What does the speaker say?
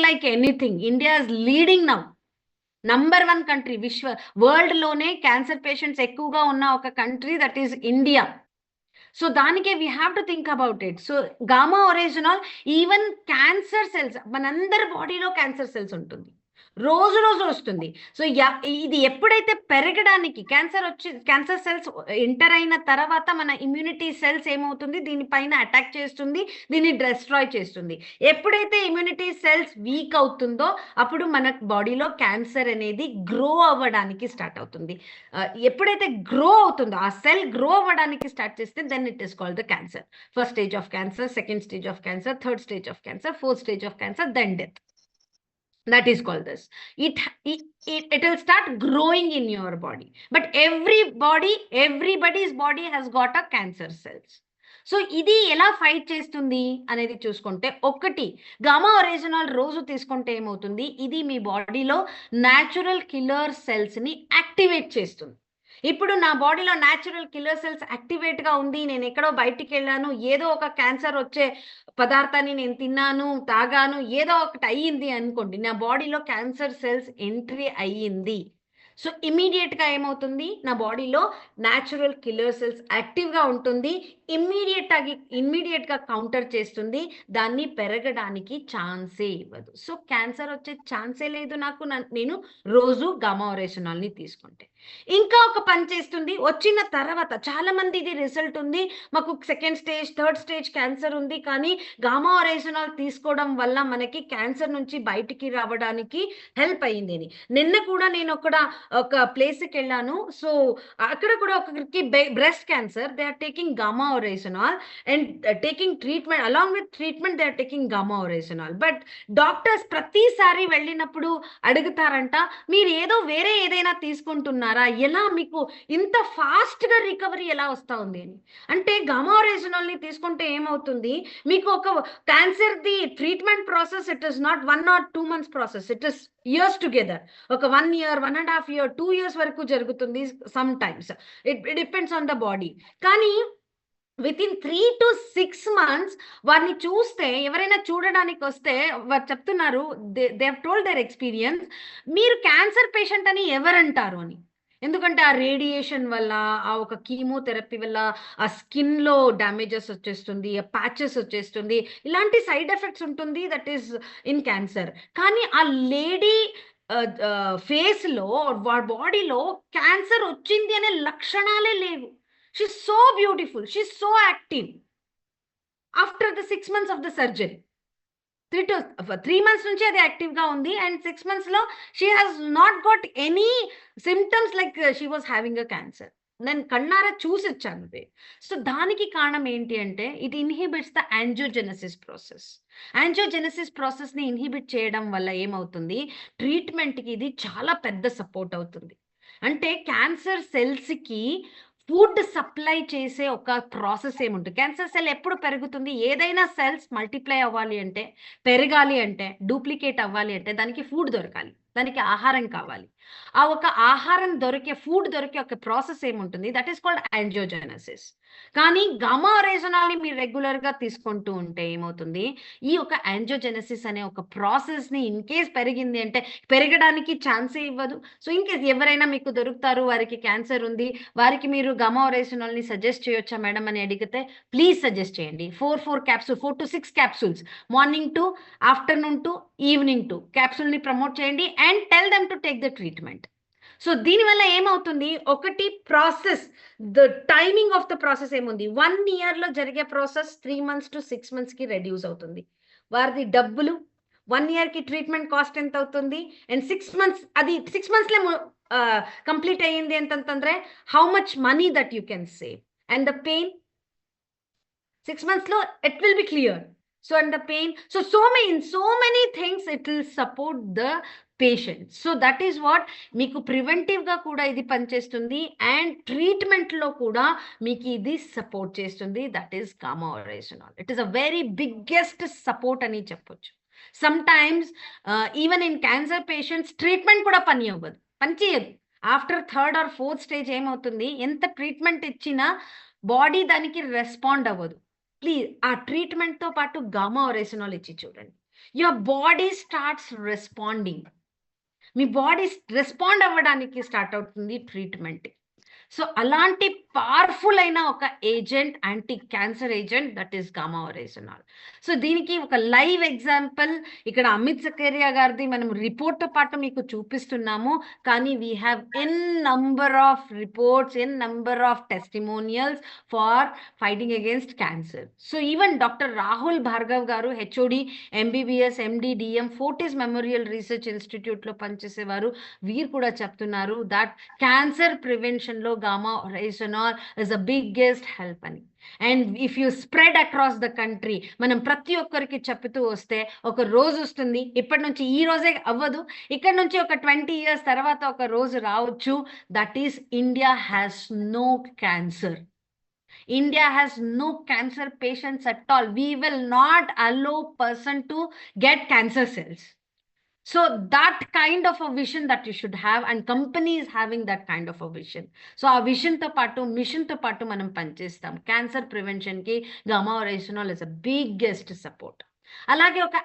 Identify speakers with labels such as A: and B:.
A: like anything. India is leading now. Number 1 country world లోనే cancer patients ఎక్కువగా ఉన్న ఒక country, that is India. So దానికే we have to think about it. So gamma oryzanol, even cancer cells, మనందరి బాడీలో cancer cells ఉంటుంది, రోజు రోజు వస్తుంది. సో ఇది ఎప్పుడైతే పెరగడానికి క్యాన్సర్ సెల్స్ ఎంటర్ అయిన తర్వాత మన ఇమ్యూనిటీ సెల్స్ ఏమవుతుంది, దీనిపైన అటాక్ చేస్తుంది, దీన్ని డిస్ట్రాయ్ చేస్తుంది. ఎప్పుడైతే ఇమ్యూనిటీ సెల్స్ వీక్ అవుతుందో అప్పుడు మన బాడీలో క్యాన్సర్ అనేది గ్రో అవ్వడానికి స్టార్ట్ అవుతుంది. ఎప్పుడైతే గ్రో అవుతుందో, ఆ సెల్ గ్రో అవ్వడానికి స్టార్ట్ చేస్తే then it is called the cancer. First stage of cancer, second stage of cancer, third stage of cancer, fourth stage of cancer, then death. That is called this. It will start growing in your body. But everybody's body has got a cancer cells. So ఇది ఎలా fight చేస్తుంది అనేది చూసుకుంటే, ఒకటి gamma original రోజు తీసుకుంటే ఏమవుతుంది, ఇది మీ బాడీలో న్యాచురల్ కిల్లర్ సెల్స్ ని యాక్టివేట్ చేస్తుంది. ఇప్పుడు నా బాడీలో న్యాచురల్ కిల్లర్ సెల్స్ యాక్టివేట్గా ఉంది, నేను ఎక్కడో బయటికి వెళ్ళాను, ఏదో ఒక క్యాన్సర్ వచ్చే పదార్థాన్ని నేను తిన్నాను, తాగాను, ఏదో ఒకటి అయ్యింది అనుకోండి, నా బాడీలో క్యాన్సర్ సెల్స్ ఎంట్రీ అయ్యింది. సో ఇమీడియట్గా ఏమవుతుంది, నా బాడీలో న్యాచురల్ కిల్లర్ సెల్స్ యాక్టివ్గా ఉంటుంది, ఇమ్మీడియట్గా కౌంటర్ చేస్తుంది, దాన్ని పెరగడానికి ఛాన్సే ఇవ్వదు. సో క్యాన్సర్ వచ్చే ఛాన్సే లేదు నాకు, నేను రోజు గామా ఒరిజినల్ని తీసుకుంటే. ఇంకా ఒక పని చేస్తుంది, వచ్చిన తర్వాత చాలా మంది ఇది రిజల్ట్ ఉంది, మాకు second stage, third stage cancer ఉంది, కానీ గామా ఒరిజినల్ తీసుకోవడం వల్ల మనకి క్యాన్సర్ నుంచి బయటికి రావడానికి హెల్ప్ అయ్యింది అని. నిన్న కూడా నేను ఒక ప్లేస్కి వెళ్ళాను. సో అక్కడ కూడా ఒకరికి breast cancer, they are taking gamma original and taking treatment, along with treatment they are taking gamma original. But doctors ప్రతిసారి వెళ్ళినప్పుడు అడుగుతారంట, మీరు ఏదైనా తీసుకుంటున్నారా, ఎలా మీకు ఇంత ఫాస్ట్ గా రికవరీ ఎలా వస్తా ఉంది అని. అంటే గామా ఒరిజినల్ ని తీసుకుంటే ఏమవుతుంది, మీకు ఒక cancer the treatment process, it is not 1 or 2 months process, it is years together. ఒక 1 year, 1.5 year, 2 years వరకు జరుగుతుంది some times. It depends on the body. కానీ విత్ ఇన్ 3 to 6 months వారిని చూస్తే, ఎవరైనా చూడడానికి వస్తే వారు చెప్తున్నారు, they have told their experience, మీరు క్యాన్సర్ పేషెంట్ అని ఎవరంటారు అని. ఎందుకంటే ఆ రేడియేషన్ వల్ల, ఆ ఒక కీమోథెరపీ వల్ల ఆ స్కిన్ లో డ్యామేజెస్ వచ్చేస్తుంది, ప్యాచెస్ వచ్చేస్తుంది, ఇలాంటి సైడ్ ఎఫెక్ట్స్ ఉంటుంది, దట్ ఈస్ ఇన్ క్యాన్సర్. కానీ ఆ లేడీ ఫేస్ లో, బాడీలో క్యాన్సర్ వచ్చింది అనే లక్షణాలే లేవు. She's so beautiful, she's so active after the 6 months of the surgery. 3 months నుంచి అది యాక్టివ్ గా ఉంది, అండ్ 6 months లో she has not got any symptoms like she was having a cancer. నేను కన్నారా చూసి వచ్చాను. సో దానికి కారణం ఏంటి అంటే, it inhibits the angiogenesis process. Angiogenesis process ని ఇన్హిబిట్ చేయడం వల్ల ఏమవుతుంది, ట్రీట్మెంట్ కి ఇది చాలా పెద్ద సపోర్ట్ అవుతుంది. అంటే క్యాన్సర్ సెల్స్ కి ఫుడ్ సప్లై చేసే ఒక ప్రాసెస్ ఏముంటుంది. క్యాన్సర్ సెల్ ఎప్పుడు పెరుగుతుంది, ఏదైనా సెల్స్ మల్టిప్లై అవ్వాలి అంటే, పెరగాలి అంటే, డూప్లికేట్ అవ్వాలి అంటే దానికి ఫుడ్ దొరకాలి, దానికి ఆహారం కావాలి. ఆ ఒక ఆహారం ఫుడ్ దొరికే ఒక ప్రాసెస్ ఏముంటుంది, దట్ ఈస్ కాల్డ్ యాంజియోజెనసిస్. కానీ గామా ఒరిజినల్ ని మీరు రెగ్యులర్ గా తీసుకుంటూ ఉంటే ఏమవుతుంది, ఈ ఒక యాంజియోజెనసిస్ అనే ఒక ప్రాసెస్ ని ఇన్ కేస్ పెరిగింది అంటే పెరగడానికి ఛాన్సే ఇవ్వదు. సో ఇన్ కేస్ ఎవరైనా మీకు దొరుకుతారు, వారికి క్యాన్సర్ ఉంది, వారికి మీరు గామా ఒరిజినల్ ని సజెస్ట్ చేయొచ్చా మేడం అని అడిగితే, ప్లీజ్ సజెస్ట్ చేయండి. 4 to 6 capsules, morning to, afternoon to, evening to capsule ని ప్రమోట్ చేయండి and tell them to take the treatment. So దీనివల్ల ఏమవుతుంది, ఒకటి process, the timing of the process ఏముంది, 1 year లో జరిగే ప్రాసెస్ 3 months to 6 months కి రెడ్యూస్ అవుతుంది. వారిది డబ్బులు, 1 year కి ట్రీట్మెంట్ కాస్ట్ ఎంత అవుతుంది, అండ్ 6 months, అది 6 months లో కంప్లీట్ అయ్యింది ఎంతంటే how much money that you can save, and the pain 6 months లో it will be clear. So and the pain, so many things it will support the patient. So that is what, మీకు preventive గా కూడా ఇది పనిచేస్తుంది, and treatment లో కూడా మీకు ఇది సపోర్ట్ చేస్తుంది. That is gamma original. It is a very biggest support అని చెప్పొచ్చు. Some times even in cancer patients treatment కూడా పనిచేయదు. After 3rd or 4th stage ఏమవుతుంది, ఎంత ట్రీట్మెంట్ ఇచ్చినా బాడీ దానికి రెస్పాండ్ అవ్వదు. ప్లీజ్ ఆ ట్రీట్మెంట్ తో పాటు గామా ఒరిజినల్ ఇచ్చి చూడండి. Your body starts responding. మీ బాడీ రెస్పాండ్ అవ్వడానికి స్టార్ట్ అవుతుంది ట్రీట్మెంట్. సో అలాంటి పవర్ఫుల్ అయిన ఒక agent, anti cancer agent, that is gamma oryzanol. So దీనికి ఒక లైవ్ ఎగ్జాంపుల్ ఇక్కడ అమిత్ సఖేరియా గారిది మనం రిపోర్ట్‌తో పాటు మీకు చూపిస్తున్నాము. కానీ we have N number of reports, N number of testimonials for fighting against cancer. So even doctor Rahul Bhargav garu HOD, MBBS, MD, DM Fortis Memorial Research ఇన్‌స్టిట్యూట్‌లో పనిచేసేవారు. వీరు కూడా చెప్తున్నారు దట్ క్యాన్సర్ ప్రివెన్షన్‌లో gamma oryzanol is the biggest help అని. And if you spread across the country, మనం ప్రతి ఒక్కరికి చెప్తూ వస్తే ఒక రోజు వస్తుంది, ఇప్పటి నుంచి ఈ రోజే అవ్వదు, ఇక్కడ నుంచి ఒక 20 years తర్వాత ఒక రోజు రావచ్చు, that is India has no cancer. India has no cancer patients at all. We will not allow person to get cancer cells. So that kind of a vision that you should have, and company is having that kind of a vision. So ఆ vision తో పాటు mission తో పాటు మనం పనిచేస్తాం. Cancer prevention కి gamma oryzanol is a biggest support. అలాగే ఒక